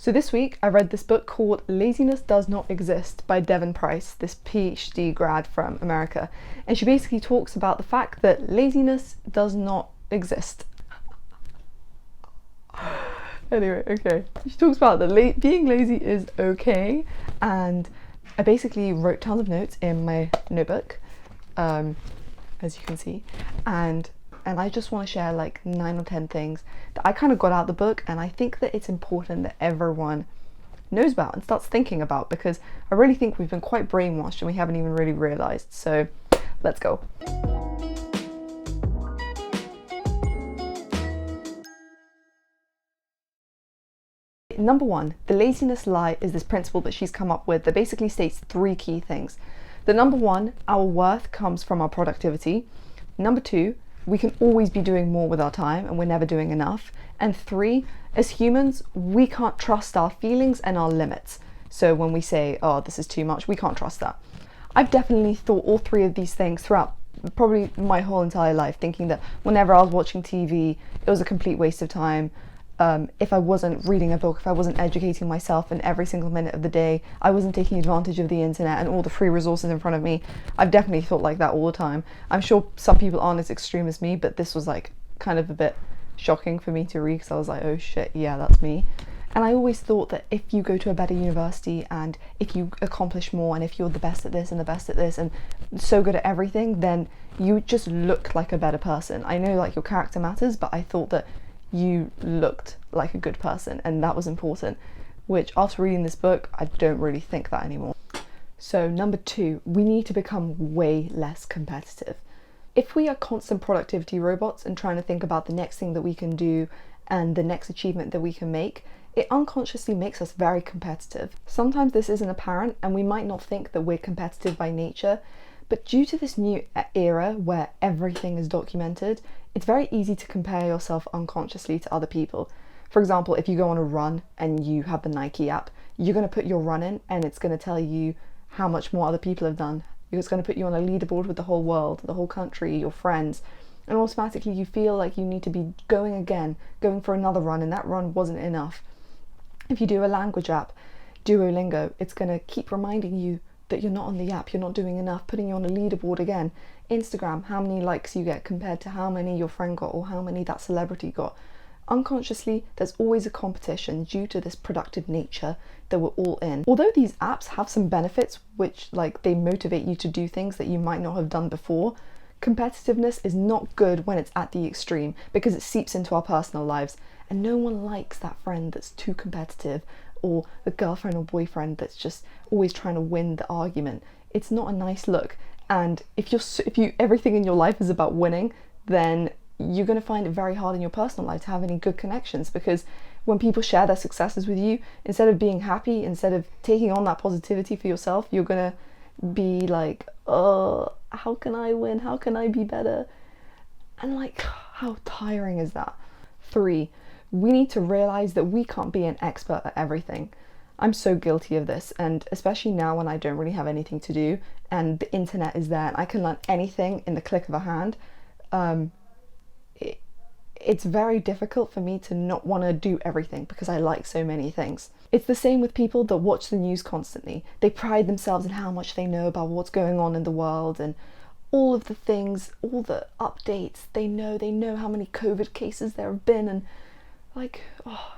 So this week I read this book called Laziness Does Not Exist by Devon Price, this PhD grad from America. And she basically talks about the fact that laziness does not exist. Anyway, okay. She talks about that being lazy is okay, and I basically wrote tons of notes in my notebook, as you can see, and I just want to share like 9 or 10 things that I kind of got out of the book, and I think that it's important that everyone knows about and starts thinking about, because I really think we've been quite brainwashed and we haven't even really realised. So let's go. Number 1, the laziness lie is this principle that she's come up with that basically states 3 key things. The number 1, our worth comes from our productivity. Number 2, we can always be doing more with our time and we're never doing enough. And 3, as humans, we can't trust our feelings and our limits. So when we say, oh, this is too much, we can't trust that. I've definitely thought all 3 of these things throughout probably my whole entire life, thinking that whenever I was watching TV, it was a complete waste of time. If I wasn't reading a book, if I wasn't educating myself in every single minute of the day, I wasn't taking advantage of the internet and all the free resources in front of me. I've definitely thought like that all the time. I'm sure some people aren't as extreme as me, but this was like kind of a bit shocking for me to read, because I was like, oh shit, yeah, that's me. And I always thought that if you go to a better university and if you accomplish more and if you're the best at this and the best at this and so good at everything, then you just look like a better person. I know like your character matters, but I thought that you looked like a good person and that was important, which after reading this book I don't really think that anymore. So number 2, we need to become way less competitive. If we are constant productivity robots and trying to think about the next thing that we can do and the next achievement that we can make, it unconsciously makes us very competitive. Sometimes this isn't apparent and we might not think that we're competitive by nature, but due to this new era where everything is documented, it's very easy to compare yourself unconsciously to other people. For example, if you go on a run and you have the Nike app, you're going to put your run in and it's going to tell you how much more other people have done. It's going to put you on a leaderboard with the whole world, the whole country, your friends, and automatically you feel like you need to be going again, going for another run, and that run wasn't enough. If you do a language app, Duolingo, it's going to keep reminding you that you're not on the app, you're not doing enough, putting you on a leaderboard again. Instagram, how many likes you get compared to how many your friend got or how many that celebrity got. Unconsciously, there's always a competition due to this productive nature that we're all in. Although these apps have some benefits, which like they motivate you to do things that you might not have done before, competitiveness is not good when it's at the extreme, because it seeps into our personal lives and no one likes that friend that's too competitive, or the girlfriend or boyfriend that's just always trying to win the argument. It's not a nice look. And if you everything in your life is about winning, then you're going to find it very hard in your personal life to have any good connections, because when people share their successes with you, instead of being happy, instead of taking on that positivity for yourself, you're going to be like, oh, how can I win? How can I be better? And like, how tiring is that? 3, we need to realize that we can't be an expert at everything. I'm so guilty of this, and especially now when I don't really have anything to do and the internet is there and I can learn anything in the click of a hand. It's very difficult for me to not want to do everything because I like so many things. It's the same with people that watch the news constantly. They pride themselves in how much they know about what's going on in the world and all of the things, all the updates. They know how many COVID cases there have been, and like, oh,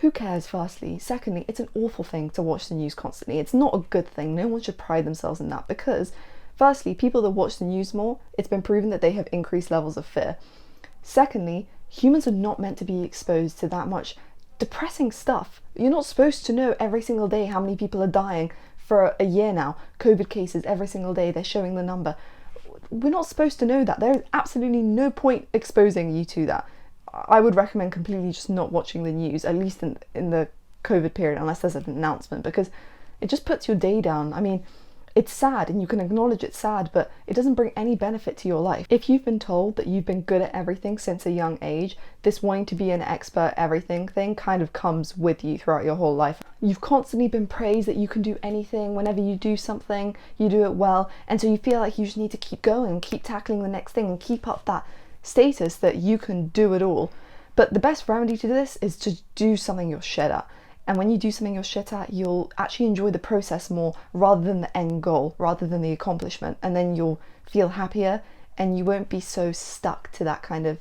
who cares, firstly? Secondly, it's an awful thing to watch the news constantly. It's not a good thing. No one should pride themselves in that, because firstly, people that watch the news more, it's been proven that they have increased levels of fear. Secondly, humans are not meant to be exposed to that much depressing stuff. You're not supposed to know every single day how many people are dying for a year now. COVID cases every single day, they're showing the number. We're not supposed to know that. There is absolutely no point exposing you to that. I would recommend completely just not watching the news, at least in the COVID period, unless there's an announcement, because it just puts your day down. I mean, it's sad and you can acknowledge it's sad, but it doesn't bring any benefit to your life. If you've been told that you've been good at everything since a young age, this wanting to be an expert at everything thing kind of comes with you throughout your whole life. You've constantly been praised that you can do anything. Whenever you do something, you do it well, and so you feel like you just need to keep going, keep tackling the next thing and keep up that status that you can do it all. But the best remedy to this is to do something you're shit at. And when you do something you're shit at, you'll actually enjoy the process more rather than the end goal, rather than the accomplishment. And then you'll feel happier and you won't be so stuck to that kind of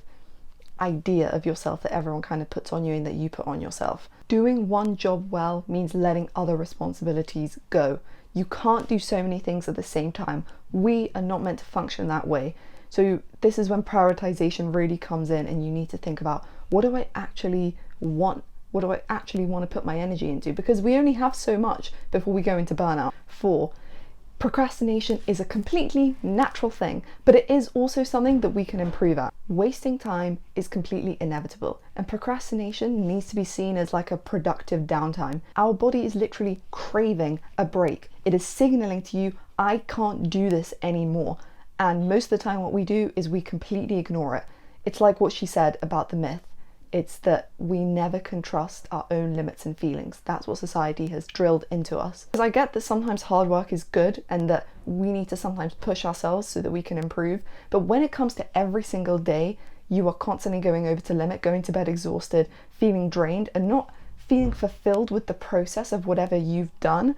idea of yourself that everyone kind of puts on you and that you put on yourself. Doing one job well means letting other responsibilities go. You can't do so many things at the same time. We are not meant to function that way. So this is when prioritization really comes in, and you need to think about, what do I actually want? What do I actually want to put my energy into? Because we only have so much before we go into burnout. 4, procrastination is a completely natural thing, but it is also something that we can improve at. Wasting time is completely inevitable, and procrastination needs to be seen as like a productive downtime. Our body is literally craving a break. It is signaling to you, I can't do this anymore. And most of the time what we do is we completely ignore it. It's like what she said about the myth. It's that we never can trust our own limits and feelings. That's what society has drilled into us. Because I get that sometimes hard work is good and that we need to sometimes push ourselves so that we can improve. But when it comes to every single day, you are constantly going over to limit, going to bed exhausted, feeling drained, and not feeling fulfilled with the process of whatever you've done,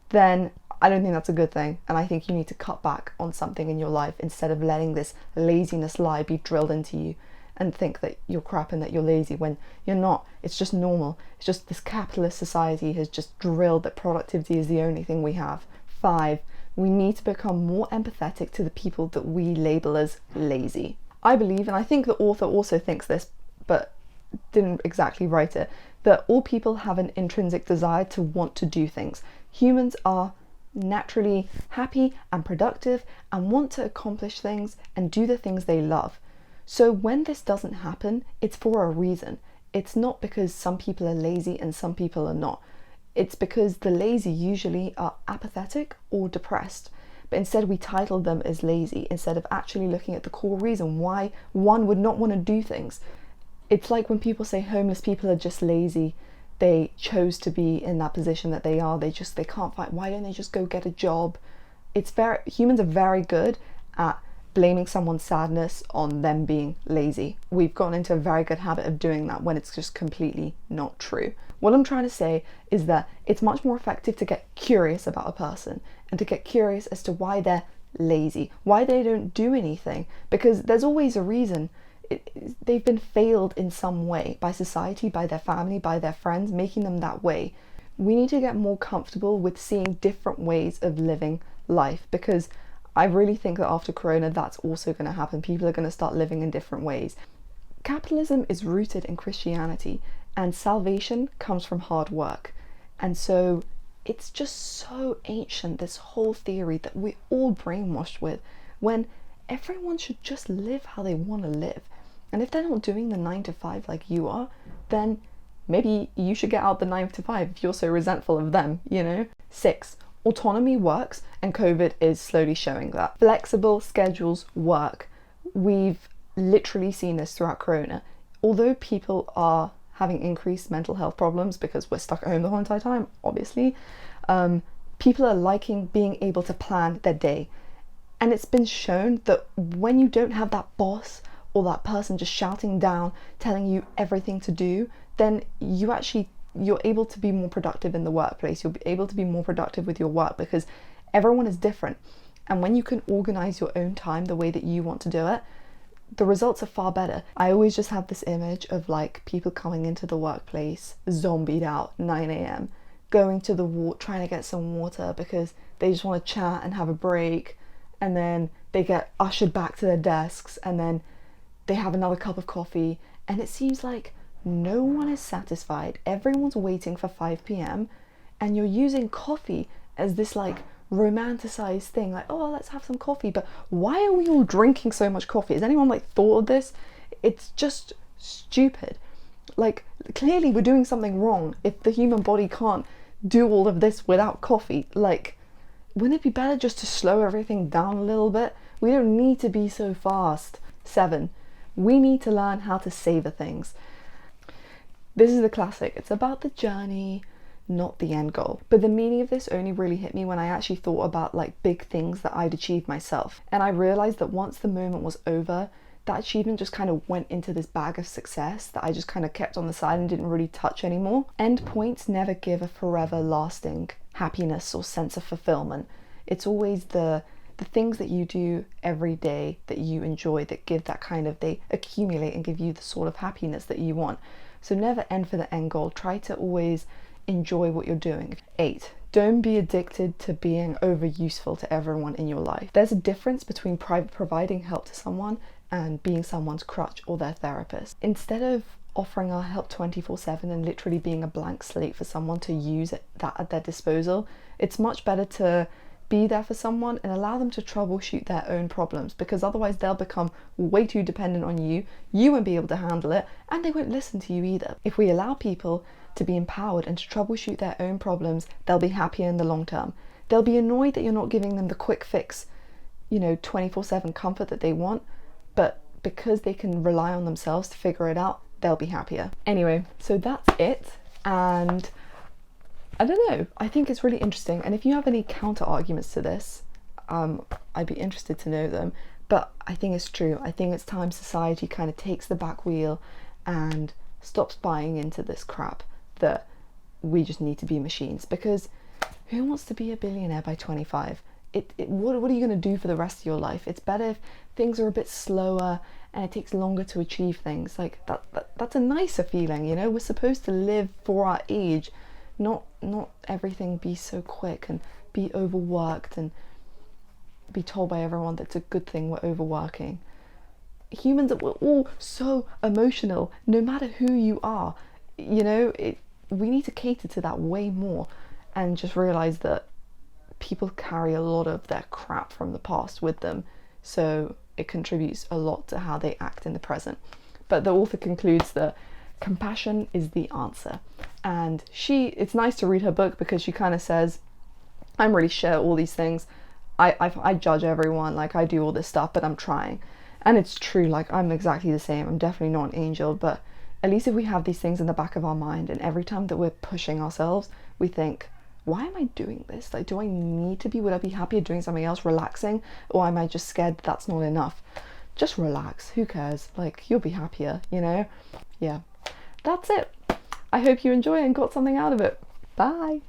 then I don't think that's a good thing. And I think you need to cut back on something in your life instead of letting this laziness lie be drilled into you and think that you're crap and that you're lazy when you're not. It's just normal. It's just this capitalist society has just drilled that productivity is the only thing we have. 5, we need to become more empathetic to the people that we label as lazy. I believe, and I think the author also thinks this, but didn't exactly write it, that all people have an intrinsic desire to want to do things. Humans are naturally happy and productive and want to accomplish things and do the things they love. So when this doesn't happen, it's for a reason. It's not because some people are lazy and some people are not. It's because the lazy usually are apathetic or depressed. But instead we title them as lazy instead of actually looking at the core reason why one would not want to do things. It's like when people say homeless people are just lazy. They chose to be in that position that they are. They can't find, why don't they just go get a job? Humans are very good at blaming someone's sadness on them being lazy. We've gotten into a very good habit of doing that when it's just completely not true. What I'm trying to say is that it's much more effective to get curious about a person and to get curious as to why they're lazy, why they don't do anything, because there's always a reason. They've been failed in some way by society, by their family, by their friends, making them that way. We need to get more comfortable with seeing different ways of living life, because I really think that after Corona, that's also going to happen. People are going to start living in different ways. Capitalism is rooted in Christianity, and salvation comes from hard work. And so it's just so ancient, this whole theory that we're all brainwashed with, when everyone should just live how they want to live. And if they're not doing the 9 to 5 like you are, then maybe you should get out the 9 to 5 if you're so resentful of them, you know? 6, autonomy works, and COVID is slowly showing that. Flexible schedules work. We've literally seen this throughout Corona. Although people are having increased mental health problems because we're stuck at home the whole entire time, obviously, people are liking being able to plan their day. And it's been shown that when you don't have that boss or that person just shouting down, telling you everything to do, then you're able to be more productive in the workplace. You'll be able to be more productive with your work because everyone is different. And when you can organize your own time the way that you want to do it, the results are far better. I always just have this image of like people coming into the workplace, zombied out, 9 a.m, going to the trying to get some water because they just want to chat and have a break. And then they get ushered back to their desks, and then they have another cup of coffee, and it seems like no one is satisfied. Everyone's waiting for 5 p.m, and you're using coffee as this like romanticized thing, like, oh, let's have some coffee. But why are we all drinking so much coffee? Has anyone like thought of this? It's just stupid. Like, clearly we're doing something wrong if the human body can't do all of this without coffee. Like, wouldn't it be better just to slow everything down a little bit? We don't need to be so fast. 7, we need to learn how to savor things. This is the classic. It's about the journey, not the end goal. But the meaning of this only really hit me when I actually thought about like big things that I'd achieved myself. And I realized that once the moment was over, that achievement just kind of went into this bag of success that I just kind of kept on the side and didn't really touch anymore. End points never give a forever lasting happiness or sense of fulfillment. It's always the things that you do every day that you enjoy that give that kind of, they accumulate and give you the sort of happiness that you want. So never end for the end goal. Try to always enjoy what you're doing. 8. Don't be addicted to being overuseful to everyone in your life. There's a difference between providing help to someone and being someone's crutch or their therapist. Instead of offering our help 24/7 and literally being a blank slate for someone to use that at their disposal, it's much better to be there for someone and allow them to troubleshoot their own problems, because otherwise they'll become way too dependent on you, you won't be able to handle it, and they won't listen to you either. If we allow people to be empowered and to troubleshoot their own problems, they'll be happier in the long term. They'll be annoyed that you're not giving them the quick fix, 24/7 comfort that they want, but because they can rely on themselves to figure it out, they'll be happier. Anyway, so that's it, and I don't know, I think it's really interesting, and if you have any counter arguments to this, I'd be interested to know them. But I think it's true. I think it's time society kind of takes the back wheel and stops buying into this crap that we just need to be machines, because who wants to be a billionaire by 25? What are you going to do for the rest of your life? It's better if things are a bit slower and it takes longer to achieve things. Like that's a nicer feeling, We're supposed to live for our age, not everything be so quick and be overworked and be told by everyone that's a good thing we're overworking. Humans, we're all so emotional, no matter who you are. We need to cater to that way more and just realize that people carry a lot of their crap from the past with them, so it contributes a lot to how they act in the present. But the author concludes that compassion is the answer, and it's nice to read her book because she kind of says, I'm really shit at all these things, I judge everyone, like I do all this stuff, but I'm trying. And it's true, like I'm exactly the same. I'm definitely not an angel, but at least if we have these things in the back of our mind, and every time that we're pushing ourselves, we think, why am I doing this? Like, do I need to be? Would I be happier doing something else, relaxing? Or am I just scared that's not enough? Just relax, who cares? Like, you'll be happier, Yeah, that's it. I hope you enjoy and got something out of it. Bye.